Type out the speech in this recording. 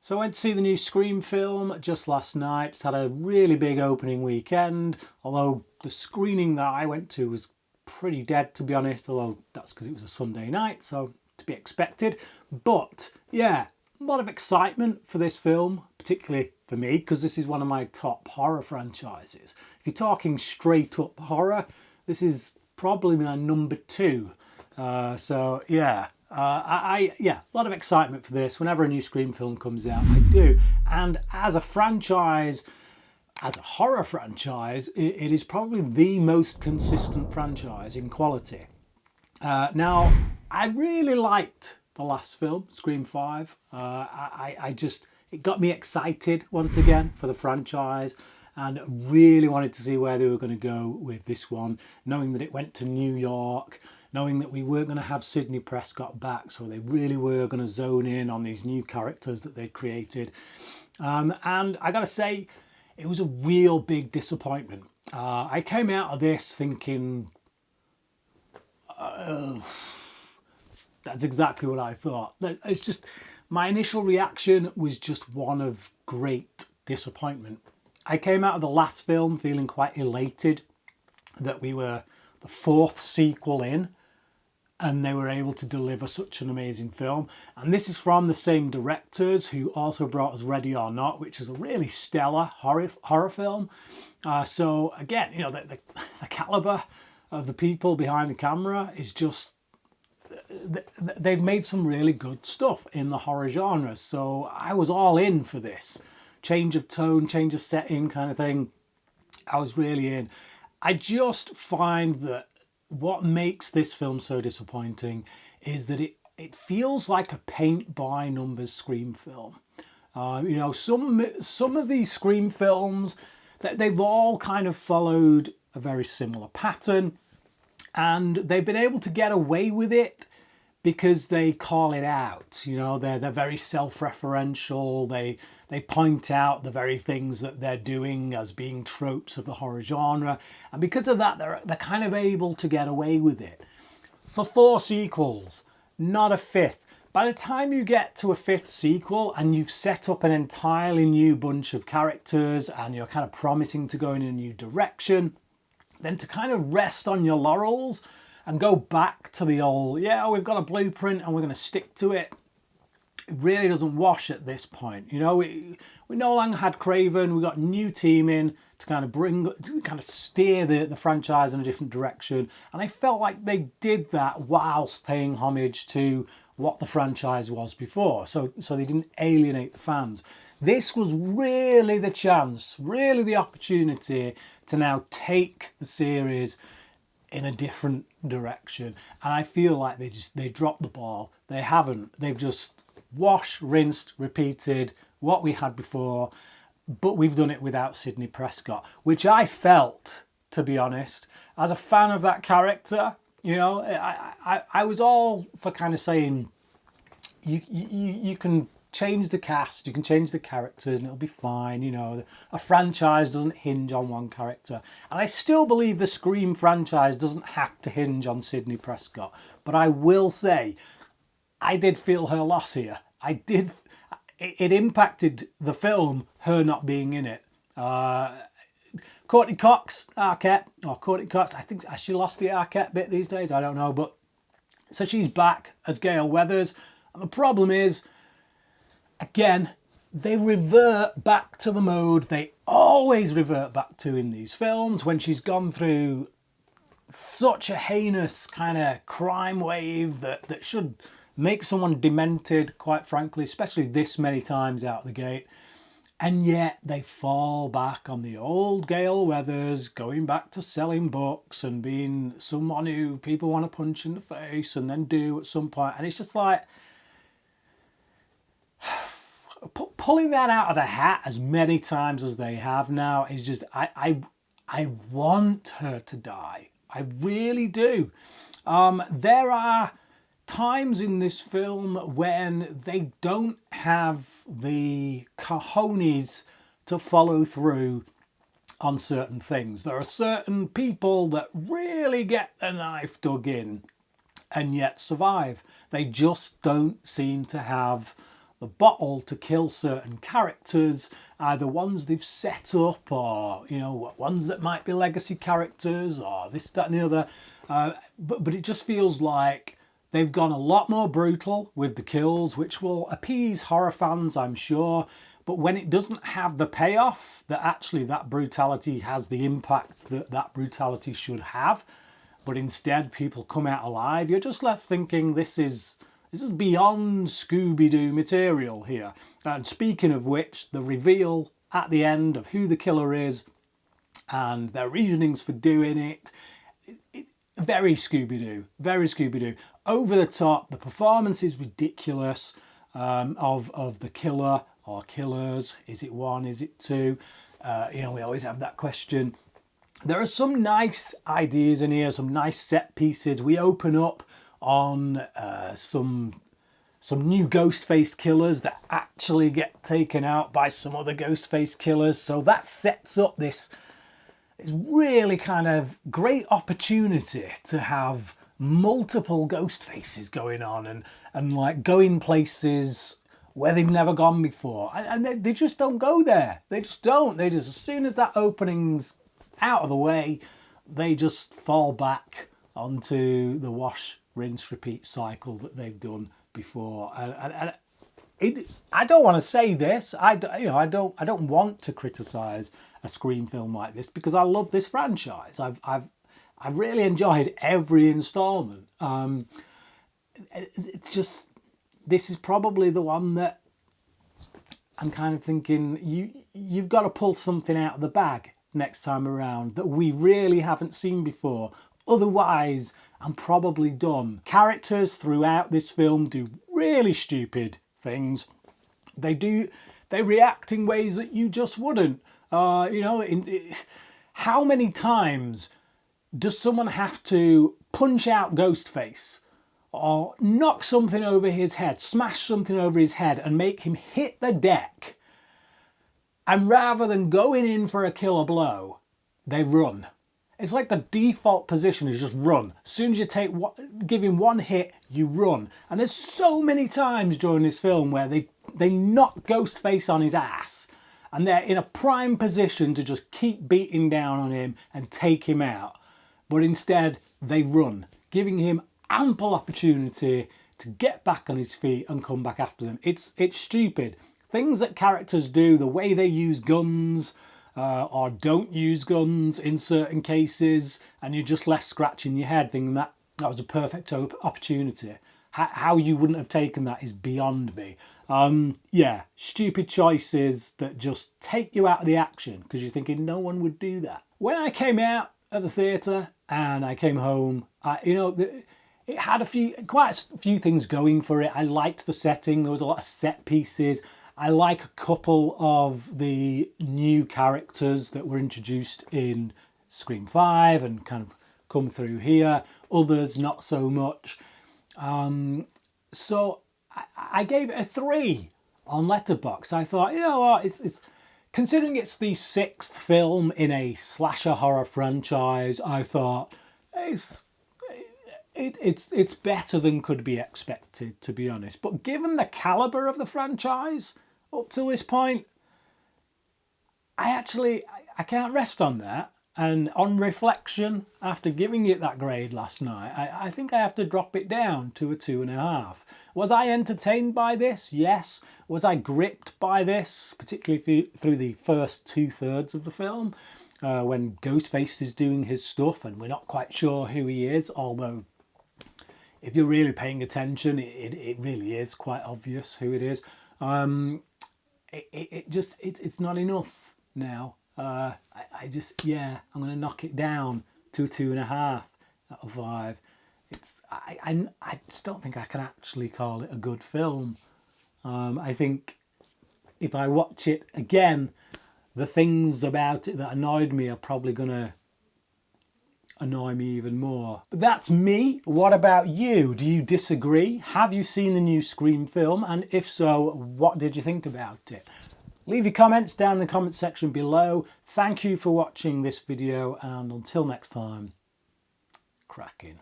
So I went to see the new Scream film just last night. It's had a really big opening weekend, although the screening that I went to was pretty dead, to be honest, although that's because it was a Sunday night, so to be expected. But yeah, a lot of excitement for this film, particularly for me, because this is one of my top horror franchises. If you're talking straight up horror, this is probably my number two. So yeah, a lot of excitement for this. Whenever a new Scream film comes out, I do. And as a franchise, as a horror franchise, it is probably the most consistent franchise in quality. Now, I really liked the last film, Scream 5. It got me excited once again for the franchise and really wanted to see where they were going to go with this one, knowing that it went to New York, knowing that we weren't going to have Sidney Prescott back, so they really were going to zone in on these new characters that they'd created. And I got to say, it was a real big disappointment. I came out of this thinking, that's exactly what I thought. It's just, my initial reaction was just one of great disappointment. I came out of the last film feeling quite elated that we were the fourth sequel in and they were able to deliver such an amazing film. And this is from the same directors who also brought us Ready or Not, which is a really stellar horror film. So again, you know, the caliber of the people behind the camera is just, they've made some really good stuff in the horror genre. So I was all in for this. Change of tone, change of setting kind of thing. I was really in. I just find that what makes this film so disappointing is that it feels like a paint-by-numbers Scream film. You know, some of these Scream films, they've all kind of followed a very similar pattern, and they've been able to get away with it because they call it out. You know, they're very self-referential. They point out the very things that they're doing as being tropes of the horror genre, and because of that, they're kind of able to get away with it. For 4 sequels, not a fifth. By the time you get to a 5th sequel and you've set up an entirely new bunch of characters and you're kind of promising to go in a new direction, then to kind of rest on your laurels and go back to the old, yeah, we've got a blueprint and we're going to stick to it, it really doesn't wash at this point. You know, we no longer had Craven. We got a new team in to kind of steer the franchise in a different direction. And I felt like they did that whilst paying homage to what the franchise was before. So they didn't alienate the fans. This was really the chance, really the opportunity to now take the series in a different direction. And I feel like they dropped the ball. They haven't. They've just washed, rinsed, repeated what we had before, but we've done it without Sidney Prescott, which I felt, to be honest, as a fan of that character. You know, I was all for kind of saying, you can change the cast, you can change the characters and it'll be fine. You know, a franchise doesn't hinge on one character. And I still believe the Scream franchise doesn't have to hinge on Sidney Prescott. But I will say, I did feel her loss here. It impacted the film, her not being in it. Courtney Cox, Arquette, I think she lost the Arquette bit these days, I don't know. But so she's back as Gale Weathers. And the problem is, again, they revert back to the mode they always revert back to in these films when she's gone through such a heinous kind of crime wave that should make someone demented, quite frankly, especially this many times out the gate. And yet they fall back on the old Gale Weathers, going back to selling books and being someone who people want to punch in the face and then do at some point. And it's just like, pulling that out of the hat as many times as they have now is just, I want her to die. I really do. There are times in this film when they don't have the cojones to follow through on certain things. There are certain people that really get the knife dug in and yet survive. They just don't seem to have the bottle to kill certain characters, either ones they've set up or, you know, ones that might be legacy characters or this, that and the other. But it just feels like they've gone a lot more brutal with the kills, which will appease horror fans, I'm sure. But when it doesn't have the payoff, that actually that brutality has the impact that that brutality should have, but instead people come out alive, you're just left thinking this is beyond Scooby-Doo material here. And speaking of which, the reveal at the end of who the killer is and their reasonings for doing it, very Scooby-Doo, very Scooby-Doo. Over the top, the performance is ridiculous of the killer or killers. Is it one, is it two? You know, we always have that question. There are some nice ideas in here, some nice set pieces. We open up on some new ghost-faced killers that actually get taken out by some other ghost-faced killers. So that sets up this really kind of great opportunity to have multiple ghost faces going on and like going places where they've never gone before. And they just don't go there. They just don't. They just, as soon as that opening's out of the way, they just fall back onto the wash, rinse, repeat cycle that they've done before. I don't want to say this. I don't want to criticise a Scream film like this because I love this franchise. I've really enjoyed every instalment. It's just, this is probably the one that I'm kind of thinking you've got to pull something out of the bag next time around that we really haven't seen before. Otherwise, I'm probably done. Characters throughout this film do really stupid things. They react in ways that you just wouldn't. You know, how many times does someone have to punch out Ghostface or knock something over his head, smash something over his head and make him hit the deck? And rather than going in for a killer blow, they run. It's like the default position is just run. As soon as you give him one hit, you run. And there's so many times during this film where they knock Ghostface on his ass and they're in a prime position to just keep beating down on him and take him out. But instead, they run, giving him ample opportunity to get back on his feet and come back after them. It's stupid. Things that characters do, the way they use guns or don't use guns in certain cases, and you're just left scratching your head thinking that was a perfect opportunity. How you wouldn't have taken that is beyond me. Yeah, stupid choices that just take you out of the action because you're thinking no one would do that. When I came out of the theatre and I came home, it had quite a few things going for it. I liked the setting. There was a lot of set pieces. I like a couple of the new characters that were introduced in Scream 5 and kind of come through here. Others, not so much. So I gave it a 3 on Letterboxd. I thought, you know what, it's considering it's the 6th film in a slasher horror franchise, I thought it's better than could be expected, to be honest. But given the caliber of the franchise up to this point, I can't rest on that. And on reflection, after giving it that grade last night, I think I have to drop it down to a 2.5. Was I entertained by this? Yes. Was I gripped by this, particularly through the first 2/3 of the film, when Ghostface is doing his stuff and we're not quite sure who he is, although if you're really paying attention, it really is quite obvious who it is. It's not enough now. I'm going to knock it down to a 2.5 out of 5. I just don't think I can actually call it a good film. I think if I watch it again, the things about it that annoyed me are probably going to annoy me even more. But that's me. What about you? Do you disagree? Have you seen the new Scream film? And if so, what did you think about it? Leave your comments down in the comment section below. Thank you for watching this video, and until next time, cracking.